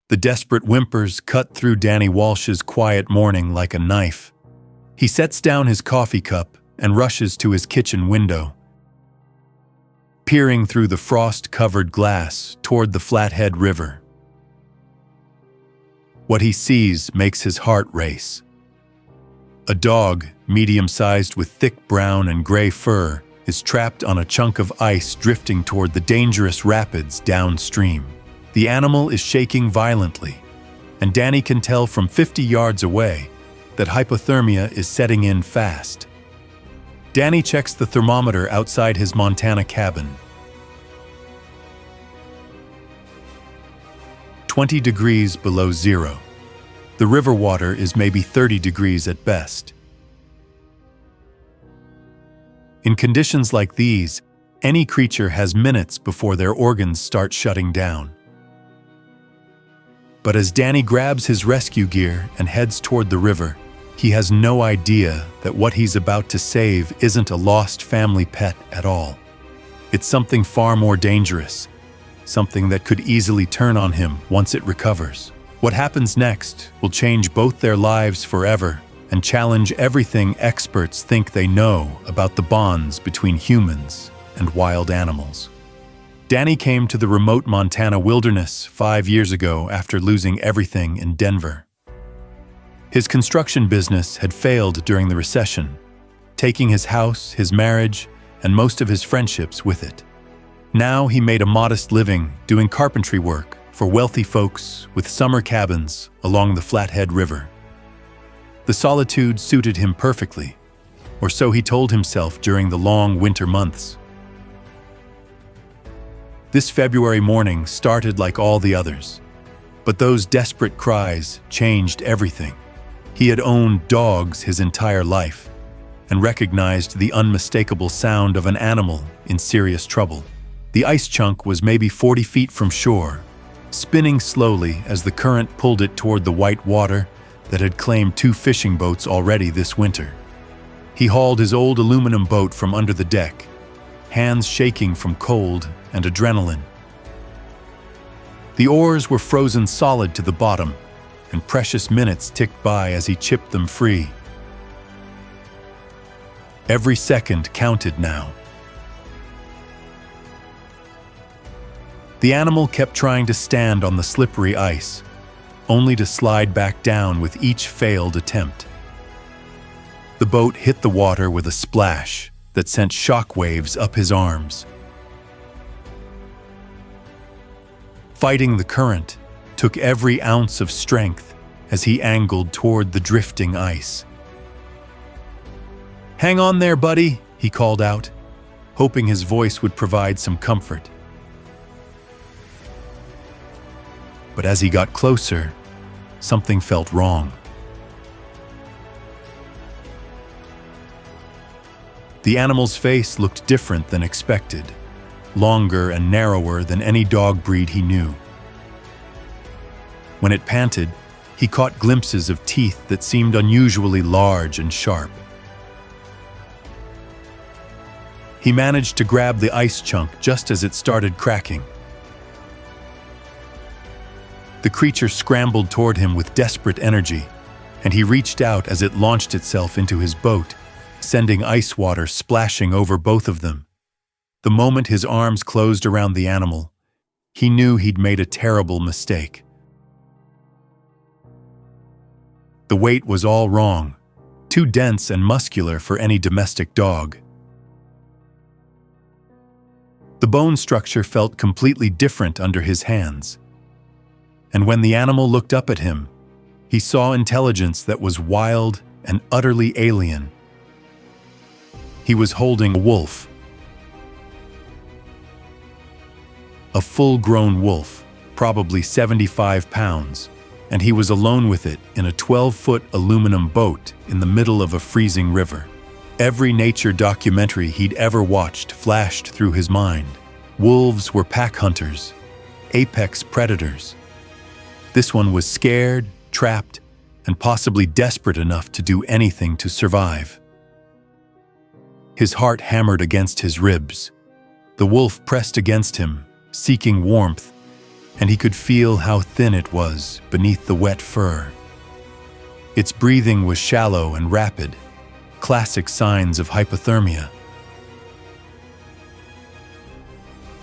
The desperate whimpers cut through Danny Walsh's quiet morning like a knife. He sets down his coffee cup and rushes to his kitchen window. Peering through the frost-covered glass toward the Flathead River. What he sees makes his heart race. A dog, medium-sized with thick brown and gray fur, is trapped on a chunk of ice drifting toward the dangerous rapids downstream. The animal is shaking violently, and Danny can tell from 50 yards away that hypothermia is setting in fast. Danny checks the thermometer outside his Montana cabin. 20 degrees below zero. The river water is maybe 30 degrees at best. In conditions like these, any creature has minutes before their organs start shutting down. But as Danny grabs his rescue gear and heads toward the river, he has no idea that what he's about to save isn't a lost family pet at all. It's something far more dangerous, something that could easily turn on him once it recovers. What happens next will change both their lives forever and challenge everything experts think they know about the bonds between humans and wild animals. Danny came to the remote Montana wilderness 5 years ago after losing everything in Denver. His construction business had failed during the recession, taking his house, his marriage, and most of his friendships with it. Now he made a modest living doing carpentry work for wealthy folks with summer cabins along the Flathead River. The solitude suited him perfectly, or so he told himself during the long winter months. This February morning started like all the others, but those desperate cries changed everything. He had owned dogs his entire life and recognized the unmistakable sound of an animal in serious trouble. The ice chunk was maybe 40 feet from shore, spinning slowly as the current pulled it toward the white water that had claimed 2 fishing boats already this winter. He hauled his old aluminum boat from under the deck, hands shaking from cold and adrenaline. The oars were frozen solid to the bottom, and precious minutes ticked by as he chipped them free. Every second counted now. The animal kept trying to stand on the slippery ice, only to slide back down with each failed attempt. The boat hit the water with a splash that sent shockwaves up his arms. Fighting the current took every ounce of strength as he angled toward the drifting ice. "Hang on there, buddy," he called out, hoping his voice would provide some comfort. But as he got closer, something felt wrong. The animal's face looked different than expected, longer and narrower than any dog breed he knew. When it panted, he caught glimpses of teeth that seemed unusually large and sharp. He managed to grab the ice chunk just as it started cracking. The creature scrambled toward him with desperate energy, and he reached out as it launched itself into his boat, sending ice water splashing over both of them. The moment his arms closed around the animal, he knew he'd made a terrible mistake. The weight was all wrong, too dense and muscular for any domestic dog. The bone structure felt completely different under his hands. And when the animal looked up at him, he saw intelligence that was wild and utterly alien. He was holding a wolf. A full-grown wolf, probably 75 pounds, and he was alone with it in a 12-foot aluminum boat in the middle of a freezing river. Every nature documentary he'd ever watched flashed through his mind. Wolves were pack hunters, apex predators. This one was scared, trapped, and possibly desperate enough to do anything to survive. His heart hammered against his ribs. The wolf pressed against him, seeking warmth, and he could feel how thin it was beneath the wet fur. Its breathing was shallow and rapid, classic signs of hypothermia.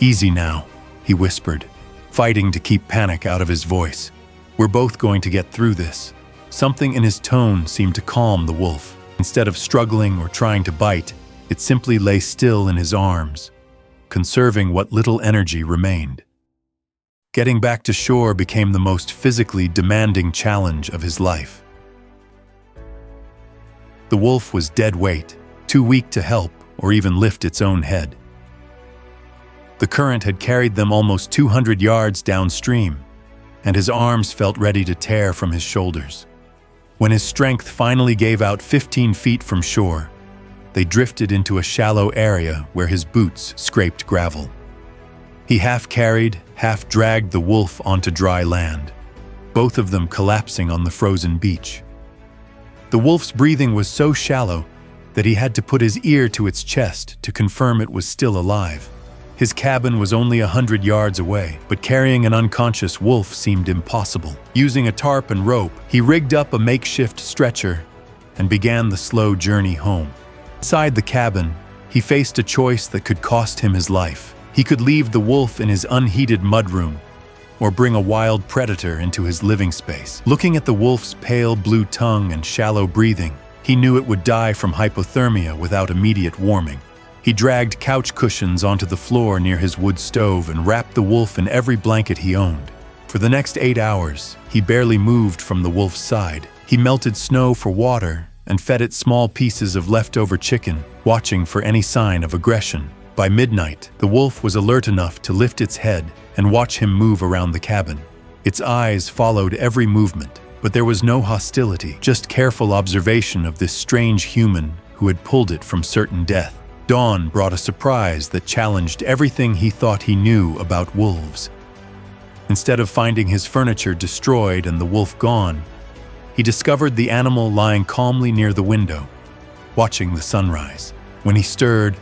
"Easy now," he whispered, fighting to keep panic out of his voice. "We're both going to get through this." Something in his tone seemed to calm the wolf. Instead of struggling or trying to bite, it simply lay still in his arms, conserving what little energy remained. Getting back to shore became the most physically demanding challenge of his life. The wolf was dead weight, too weak to help or even lift its own head. The current had carried them almost 200 yards downstream, and his arms felt ready to tear from his shoulders. When his strength finally gave out 15 feet from shore, they drifted into a shallow area where his boots scraped gravel. He half-carried, half-dragged the wolf onto dry land, both of them collapsing on the frozen beach. The wolf's breathing was so shallow that he had to put his ear to its chest to confirm it was still alive. His cabin was only 100 yards away, but carrying an unconscious wolf seemed impossible. Using a tarp and rope, he rigged up a makeshift stretcher and began the slow journey home. Inside the cabin, he faced a choice that could cost him his life. He could leave the wolf in his unheated mudroom, or bring a wild predator into his living space. Looking at the wolf's pale blue tongue and shallow breathing, he knew it would die from hypothermia without immediate warming. He dragged couch cushions onto the floor near his wood stove and wrapped the wolf in every blanket he owned. For the next 8 hours, he barely moved from the wolf's side. He melted snow for water and fed it small pieces of leftover chicken, watching for any sign of aggression. By midnight, the wolf was alert enough to lift its head and watch him move around the cabin. Its eyes followed every movement, but there was no hostility, just careful observation of this strange human who had pulled it from certain death. Dawn brought a surprise that challenged everything he thought he knew about wolves. Instead of finding his furniture destroyed and the wolf gone, he discovered the animal lying calmly near the window, watching the sunrise. When he stirred,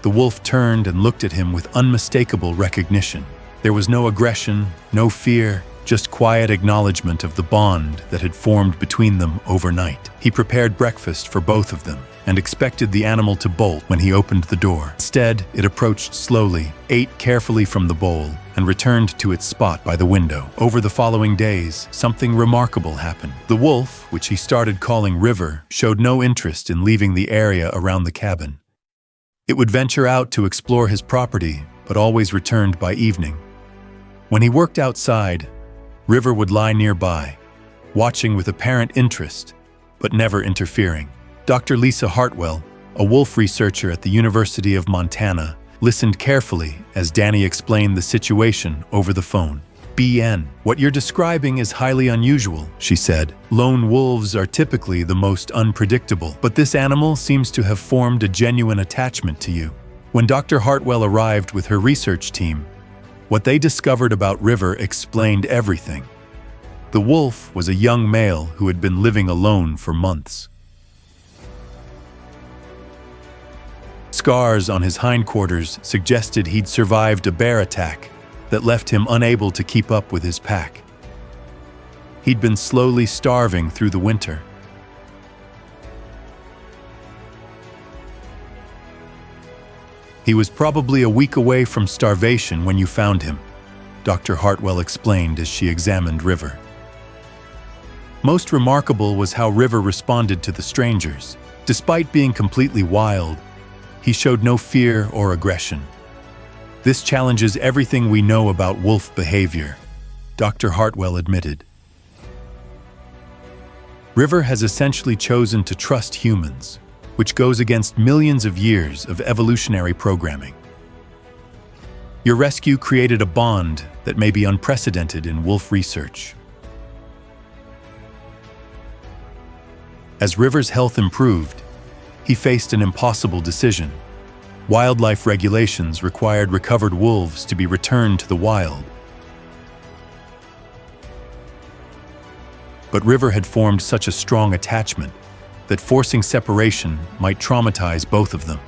the wolf turned and looked at him with unmistakable recognition. There was no aggression, no fear, just quiet acknowledgement of the bond that had formed between them overnight. He prepared breakfast for both of them and expected the animal to bolt when he opened the door. Instead, it approached slowly, ate carefully from the bowl, and returned to its spot by the window. Over the following days, something remarkable happened. The wolf, which he started calling River, showed no interest in leaving the area around the cabin. It would venture out to explore his property, but always returned by evening. When he worked outside, River would lie nearby, watching with apparent interest, but never interfering. Dr. Lisa Hartwell, a wolf researcher at the University of Montana, listened carefully as Danny explained the situation over the phone. "BN, what you're describing is highly unusual," she said. "Lone wolves are typically the most unpredictable, but this animal seems to have formed a genuine attachment to you." When Dr. Hartwell arrived with her research team, what they discovered about River explained everything. The wolf was a young male who had been living alone for months. Scars on his hindquarters suggested he'd survived a bear attack that left him unable to keep up with his pack. He'd been slowly starving through the winter. He was probably a week away from starvation when you found him, Dr. Hartwell explained as she examined River. Most remarkable was how River responded to the strangers. Despite being completely wild, he showed no fear or aggression. This challenges everything we know about wolf behavior, Dr. Hartwell admitted. River has essentially chosen to trust humans, which goes against millions of years of evolutionary programming. Your rescue created a bond that may be unprecedented in wolf research. As River's health improved, he faced an impossible decision. Wildlife regulations required recovered wolves to be returned to the wild. But River had formed such a strong attachment that forcing separation might traumatize both of them.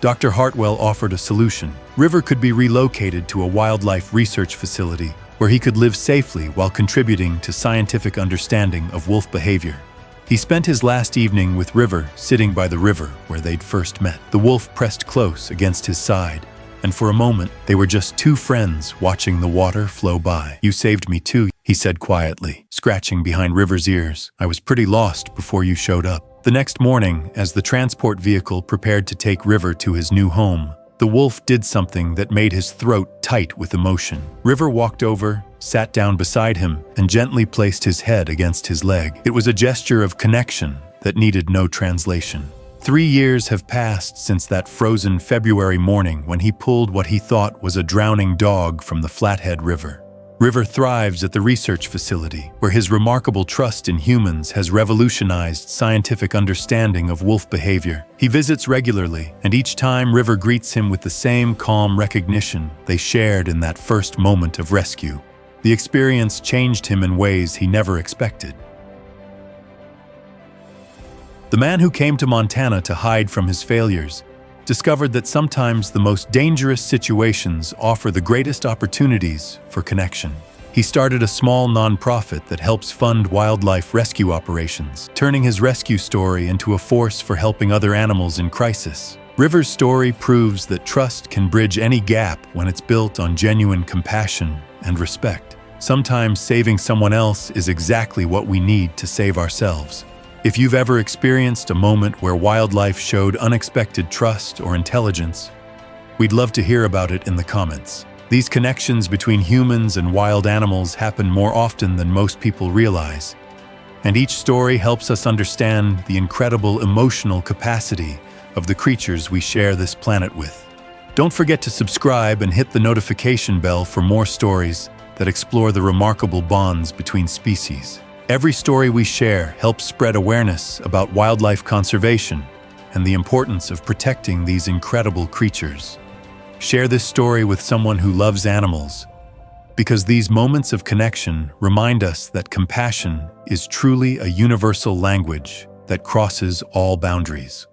Dr. Hartwell offered a solution. River could be relocated to a wildlife research facility where he could live safely while contributing to scientific understanding of wolf behavior. He spent his last evening with River sitting by the river where they'd first met. The wolf pressed close against his side, and for a moment they were just two friends watching the water flow by. "You saved me too," he said quietly, scratching behind River's ears. "I was pretty lost before you showed up." The next morning, as the transport vehicle prepared to take River to his new home, the wolf did something that made his throat tight with emotion. River walked over, sat down beside him, and gently placed his head against his leg. It was a gesture of connection that needed no translation. 3 years have passed since that frozen February morning when he pulled what he thought was a drowning dog from the Flathead River. River thrives at the research facility, where his remarkable trust in humans has revolutionized scientific understanding of wolf behavior. He visits regularly, and each time River greets him with the same calm recognition they shared in that first moment of rescue. The experience changed him in ways he never expected. The man who came to Montana to hide from his failures discovered that sometimes the most dangerous situations offer the greatest opportunities for connection. He started a small nonprofit that helps fund wildlife rescue operations, turning his rescue story into a force for helping other animals in crisis. River's story proves that trust can bridge any gap when it's built on genuine compassion and respect. Sometimes saving someone else is exactly what we need to save ourselves. If you've ever experienced a moment where wildlife showed unexpected trust or intelligence, we'd love to hear about it in the comments. These connections between humans and wild animals happen more often than most people realize, and each story helps us understand the incredible emotional capacity of the creatures we share this planet with. Don't forget to subscribe and hit the notification bell for more stories that explore the remarkable bonds between species. Every story we share helps spread awareness about wildlife conservation and the importance of protecting these incredible creatures. Share this story with someone who loves animals, because these moments of connection remind us that compassion is truly a universal language that crosses all boundaries.